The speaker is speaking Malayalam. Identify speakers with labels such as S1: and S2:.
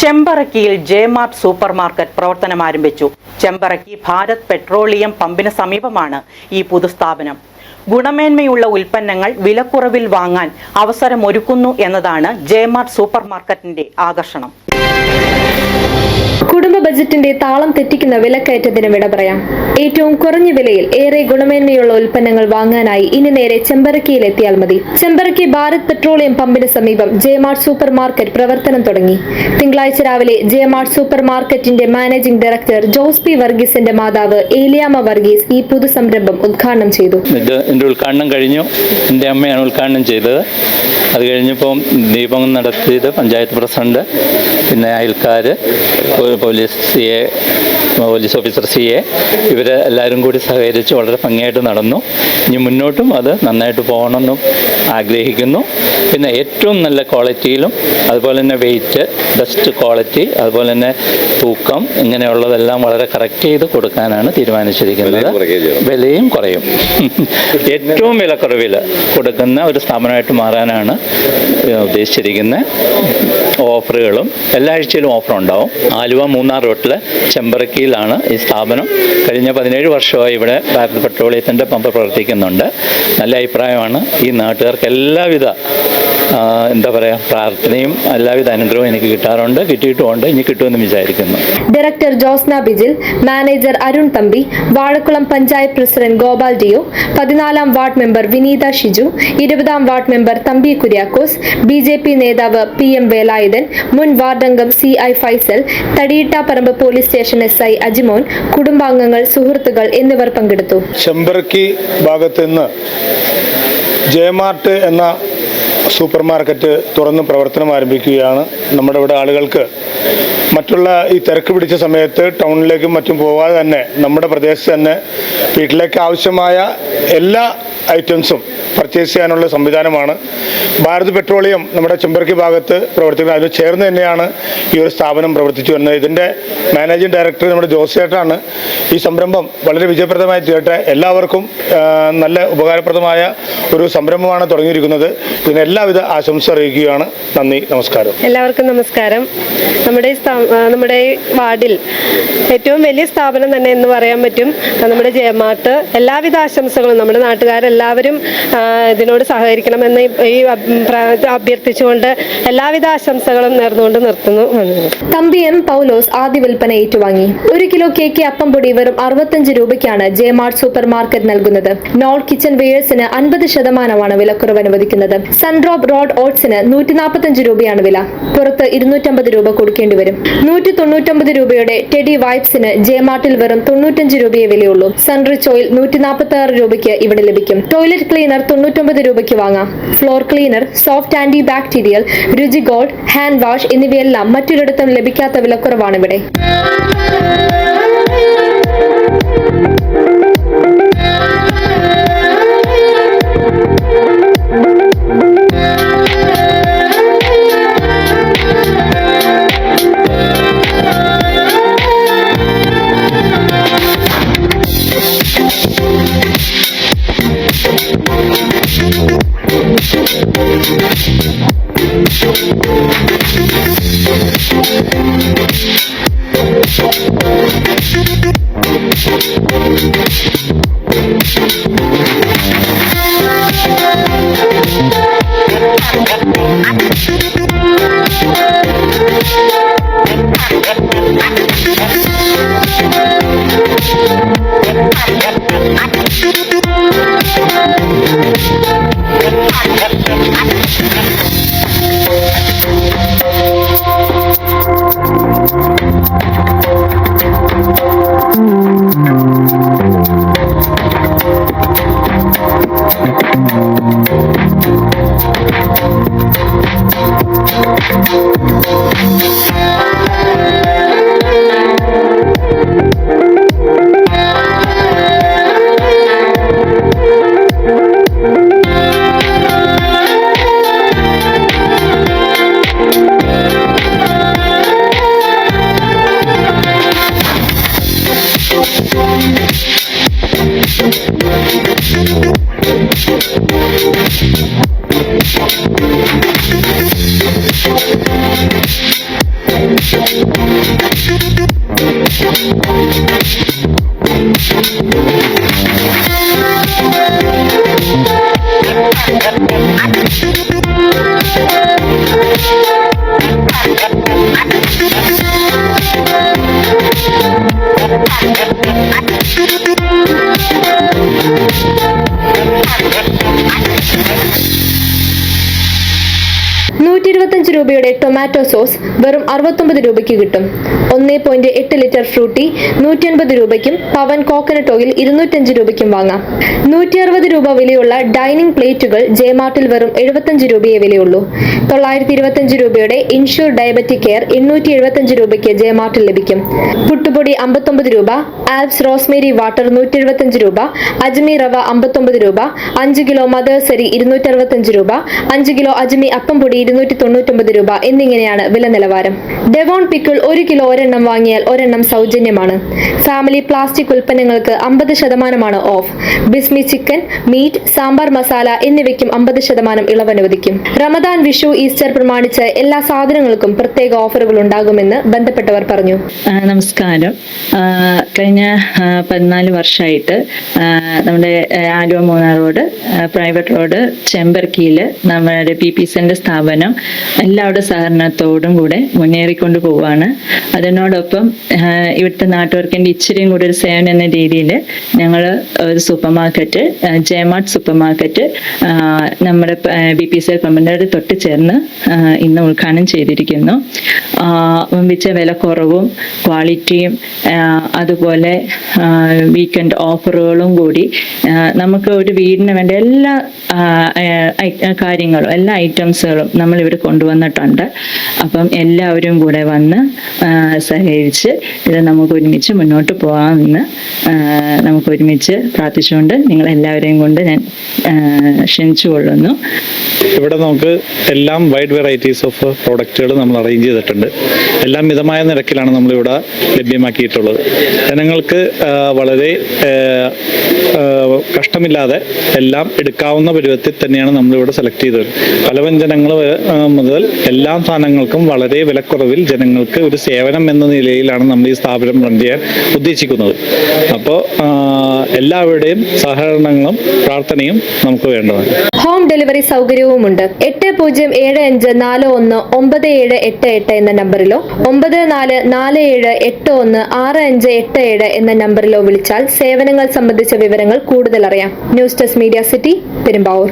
S1: ചെമ്പറക്കിയിൽ ജെ-മാർട്ട് സൂപ്പർ മാർക്കറ്റ് പ്രവർത്തനം ആരംഭിച്ചു. ചെമ്പറക്കി ഭാരത് പെട്രോളിയം പമ്പിന് സമീപമാണ് ഈ പുതുസ്ഥാപനം. ഗുണമേന്മയുള്ള ഉൽപ്പന്നങ്ങൾ വിലക്കുറവിൽ വാങ്ങാൻ അവസരമൊരുക്കുന്നു എന്നതാണ് ജെ-മാർട്ട് സൂപ്പർ മാർക്കറ്റിന്റെ ആകർഷണം.
S2: കുടുംബ ബജറ്റിന്റെ താളം തെറ്റിക്കുന്ന വിലക്കയറ്റത്തിന് വിട പറയാം. ഏറ്റവും കുറഞ്ഞ വിലയിൽ ഏറെ ഗുണമേന്മയുള്ള ഉൽപ്പന്നങ്ങൾ വാങ്ങാനായി ഇനി നേരെ ചെമ്പറക്കിയിൽ എത്തിയാൽ മതി. ചെമ്പറക്കി ഭാരത് പെട്രോളിയം പമ്പിന് സമീപം ജെ-മാർട്ട് സൂപ്പർ മാർക്കറ്റ് പ്രവർത്തനം തുടങ്ങി. തിങ്കളാഴ്ച രാവിലെ ജെ-മാർട്ട് സൂപ്പർ മാർക്കറ്റിന്റെ മാനേജിംഗ് ഡയറക്ടർ ജോസ് പി വർഗീസിന്റെ മാതാവ് ഏലിയാമ്മ വർഗീസ് ഈ പുതു സംരംഭം ഉദ്ഘാടനം ചെയ്തു.
S3: എന്റെ ഉദ്ഘാടനം കഴിഞ്ഞു. എൻ്റെ അമ്മയാണ് ഉദ്ഘാടനം ചെയ്തത്. അത് കഴിഞ്ഞപ്പോൾ ദീപം നടത്തിയത് പഞ്ചായത്ത് പ്രസിഡന്റ്, പിന്നെ അയൽക്കാർ, പോലീസ് ഓഫീസർ CA ഇവരെല്ലാവരും കൂടി സഹകരിച്ച് വളരെ ഭംഗിയായിട്ട് നടന്നു. ഇനി മുന്നോട്ടും അത് നന്നായിട്ട് പോകണമെന്നും ആഗ്രഹിക്കുന്നു. പിന്നെ ഏറ്റവും നല്ല ക്വാളിറ്റിയിലും അതുപോലെ തന്നെ വെയിറ്റ്, ബെസ്റ്റ് ക്വാളിറ്റി, അതുപോലെ തന്നെ തൂക്കം, ഇങ്ങനെയുള്ളതെല്ലാം വളരെ കറക്റ്റ് ചെയ്ത് കൊടുക്കാനാണ് തീരുമാനിച്ചിരിക്കുന്നത്. വിലയും കുറയും. ഏറ്റവും വിലക്കുറവിൽ കൊടുക്കുന്ന ഒരു സ്ഥാപനമായിട്ട് മാറാനാണ് ഉദ്ദേശിച്ചിരിക്കുന്നത്. ഓഫറുകളും എല്ലാ ആഴ്ചയിലും ഓഫർ ഉണ്ടാവും. ആലുവ മൂന്നാർ റോട്ടിലെ ചെമ്പറക്കിയിലാണ് ഈ സ്ഥാപനം. കഴിഞ്ഞ 17 വർഷമായി ഇവിടെ ഭാരത് പെട്രോളിയത്തിൻ്റെ പമ്പ് പ്രവർത്തിക്കുന്നുണ്ട്. നല്ല അഭിപ്രായമാണ്. ഈ നാട്ടുകാർക്ക് എല്ലാവിധ പ്രാർത്ഥനയും എല്ലാവിധ അനുഗ്രഹവും എനിക്ക് കിട്ടാറുണ്ട്, കിട്ടിയിട്ടുമുണ്ട്, ഇനി കിട്ടുമെന്ന് വിചാരിക്കുന്നു.
S2: Director Josna Bijil, manager Arun Thampi, Vazhakulam panchayat president Gopal Deo, 14-ാം വാർഡ് മെമ്പർ വിനീത ഷിജു, 20-ാം ward member Thampi Kuriakose, BJP നേതാവ് PM വേലായുധൻ, മുൻ വാർഡംഗം CI Faisal, Thadiyittaparambu police station SI Ajimon, കുടുംബാംഗങ്ങൾ, സുഹൃത്തുക്കൾ എന്നിവർ പങ്കെടുത്തു.
S4: ചെമ്പറക്കി ഭാഗത്ത് നിന്ന് ജെ-മാർട്ട് എന്ന സൂപ്പർ മാർക്കറ്റ് തുറന്ന് പ്രവർത്തനം ആരംഭിക്കുകയാണ്. നമ്മുടെ ഇവിടെ ആളുകൾക്ക് മറ്റുള്ള ഈ തിരക്ക് പിടിച്ച സമയത്ത് ടൗണിലേക്കും മറ്റും പോകാതെ തന്നെ നമ്മുടെ പ്രദേശത്ത് തന്നെ വീട്ടിലേക്ക് ആവശ്യമായ എല്ലാ ഐറ്റംസും പർച്ചേസ് ചെയ്യാനുള്ള സംവിധാനമാണ് ഭാരത് പെട്രോളിയം നമ്മുടെ ചെമ്പറക്കി ഭാഗത്ത് പ്രവർത്തിക്കുന്നത്. അതിന് ചേർന്ന് തന്നെയാണ് ഈ ഒരു സ്ഥാപനം പ്രവർത്തിച്ചു വരുന്നത്. ഇതിൻ്റെ മാനേജിംഗ് ഡയറക്ടർ നമ്മുടെ ജോസ് ചേട്ടനാണ്. ഈ സംരംഭം വളരെ വിജയപ്രദമായി തീരട്ടെ. എല്ലാവർക്കും നല്ല ഉപകാരപ്രദമായ ഒരു സംരംഭമാണ് തുടങ്ങിയിരിക്കുന്നത്. ഇതിന് എല്ലാവിധ ആശംസ അറിയിക്കുകയാണ്. നന്ദി, നമസ്കാരം.
S5: എല്ലാവർക്കും നമസ്കാരം. നമ്മുടെ വാർഡിൽ ഏറ്റവും വലിയ സ്ഥാപനം തന്നെ എന്ന് പറയാൻ പറ്റും നമ്മുടെ ജെ-മാർട്ട്. എല്ലാവിധ ആശംസകളും നമ്മുടെ നാട്ടുകാരെല്ലാവരും ഇതിനോട് സഹകരിക്കണമെന്ന് ഈ അഭ്യർത്ഥിച്ചുകൊണ്ട് എല്ലാവിധ ആശംസകളും നേർന്നുകൊണ്ട് നിർത്തുന്നു.
S2: തമ്പി M പൗലോസ് ആദ്യ വിൽപ്പന ഏറ്റുവാങ്ങി. 1 കിലോ കേക്ക് അപ്പം പൊടി വെറും 65 രൂപയ്ക്കാണ് ജെ-മാർട്ട് സൂപ്പർ മാർക്കറ്റ് നൽകുന്നത്. നോൾ കിച്ചൺ വെയേഴ്സിന് 50% വിലക്കുറവ് അനുവദിക്കുന്നത്. സൺഡ്രോപ്പ് റോഡ് ഓട്സിന് 145 രൂപയാണ് വില. പുറത്ത് 250 രൂപ കൊടുക്കേണ്ടി വരും. 199 രൂപയുടെ ടെഡി വൈപ്സിന് ജെ-മാർട്ടിൽ വെറും 95 രൂപയെ വിലയുള്ളൂ. സൺറിച്ച് ഓയിൽ 146 രൂപയ്ക്ക് ഇവിടെ ലഭിക്കും. ടോയ്ലറ്റ് ക്ലീനർ 99 രൂപയ്ക്ക് വാങ്ങാം. Floor cleaner, soft anti bacterial, Ruchi gold, hand wash എന്നിവയെല്ലാം മറ്റൊരിടത്തും ലഭിക്കാത്ത വിലക്കുറവാണ് ഇവിടെ. രൂപയുടെ ടൊമാറ്റോ സോസ് വെറും 69 രൂപയ്ക്ക് കിട്ടും. 1.8 ലിറ്റർ ഫ്രൂട്ടി 150 രൂപയ്ക്കും പവൻ കോക്കനട്ട് ഓയിൽ 205 രൂപയ്ക്കും വാങ്ങാം. 160 രൂപ വിലയുള്ള ഡൈനിങ് പ്ലേറ്റുകൾ ജെമാർട്ടിൽ വെറും 75 രൂപയെ വിലയുള്ളൂ. 925 രൂപയുടെ ഇൻഷുർ ഡയബറ്റിക് കെയർ 875 രൂപയ്ക്ക് ജെമാർട്ടിൽ ലഭിക്കും. പുട്ടുപൊടി 59 രൂപ, ആൽപ്സ് റോസ്മേരി വാട്ടർ 175 രൂപ, അജ്മി റവ 59 രൂപ, 5 കിലോ മദേഴ്സ് അരി 265 രൂപ, 5 കിലോ അജ്മി അപ്പം പൊടി 299 രൂപ എന്നിങ്ങനെയാണ് വില നിലവാരം. ഡെവോൺ പിക്കിൾ 1 കിലോ ഒരെണ്ണം വാങ്ങിയാൽ ഒരെണ്ണം സൗജന്യമാണ്. ഫാമിലി പ്ലാസ്റ്റിക് ഉൽപ്പന്നങ്ങൾക്ക് 50% off. Bismi chicken, meat, sambar masala എന്നിവയ്ക്കും 50% ഇളവ് അനുവദിക്കും. റമദാൻ, വിഷു, ഈസ്റ്റർ പ്രമാണിച്ച് എല്ലാ സാധനങ്ങൾക്കും പ്രത്യേക ഓഫറുകൾ ഉണ്ടാകുമെന്ന് ബന്ധപ്പെട്ടവർ പറഞ്ഞു.
S6: നമസ്കാരം. കഴിഞ്ഞ 14 വർഷമായിട്ട് നമ്മുടെ Aluva Munnar road, private road, ചെമ്പർക്കിയിൽ നമ്മുടെ PPCന്റെ സ്ഥാപനം എല്ലാവരുടെ സഹകരണത്തോടും കൂടെ മുന്നേറിക്കൊണ്ട് പോവുകയാണ്. അതിനോടൊപ്പം ഇവിടുത്തെ നാട്ടുകാർക്കിൻ്റെ ഇച്ചിരിയും കൂടെ ഒരു സേവനം എന്ന രീതിയിൽ ഞങ്ങൾ ഒരു സൂപ്പർ മാർക്കറ്റ്, ജെമാർട്ട് സൂപ്പർ മാർക്കറ്റ് നമ്മുടെ BPC കമ്പനിയുടെ തൊട്ട് ചേർന്ന് ഇന്ന് ഉദ്ഘാടനം ചെയ്തിരിക്കുന്നു. വമ്പിച്ച വിലക്കുറവും ക്വാളിറ്റിയും അതുപോലെ വീക്കെൻഡ് ഓഫറുകളും കൂടി നമുക്ക് ഒരു വീടിന് വേണ്ട എല്ലാ കാര്യങ്ങളും, എല്ലാ ഐറ്റംസുകളും നമ്മളിവിടെ കൊണ്ടുവന്നിട്ടുണ്ട്. അപ്പം എല്ലാവരും കൂടെ വന്ന് സഹകരിച്ച് ഇത് നമുക്ക് ഒരുമിച്ച് മുന്നോട്ട് പോകാമെന്ന് നമുക്ക് ഒരുമിച്ച് പ്രാർത്ഥിച്ചുകൊണ്ട് നിങ്ങളെല്ലാവരെയും കൊണ്ട് ഞാൻ ക്ഷണിച്ചു കൊള്ളുന്നു.
S7: ഇവിടെ നമുക്ക് എല്ലാം വൈഡ് വെറൈറ്റീസ് ഓഫ് പ്രോഡക്റ്റുകൾ നമ്മൾ അറേഞ്ച് ചെയ്തിട്ടുണ്ട്. എല്ലാം മിതമായ നിരക്കിലാണ് നമ്മളിവിടെ ലഭ്യമാക്കിയിട്ടുള്ളത്. ജനങ്ങൾക്ക് വളരെ കഷ്ടമില്ലാതെ എല്ലാം എടുക്കാവുന്ന പരുവത്തിൽ തന്നെയാണ് നമ്മളിവിടെ സെലക്ട് ചെയ്തത്. പലവ്യഞ്ജനങ്ങൾ മുതൽ എല്ലാ സാധനങ്ങൾക്കും വളരെ വിലക്കുറവിൽ ജനങ്ങൾക്ക് ഒരു സേവനം എന്ന നിലയിലാണ് നമ്മൾ ഈ സ്ഥാപനം റൺ ചെയ്യാൻ ഉദ്ദേശിക്കുന്നത്. അപ്പോൾ എല്ലാവരുടെയും സഹകരണങ്ങളും പ്രാർത്ഥനയും നമുക്ക് വേണ്ടതാണ്.
S2: Home delivery സൗകര്യവുമുണ്ട്. 8047419788 എന്ന നമ്പറിലോ 9447816587 എന്ന നമ്പറിലോ വിളിച്ചാൽ സേവനങ്ങൾ സംബന്ധിച്ച വിവരങ്ങൾ കൂടുതൽ അറിയാം. News desk media city, Perumbavoor.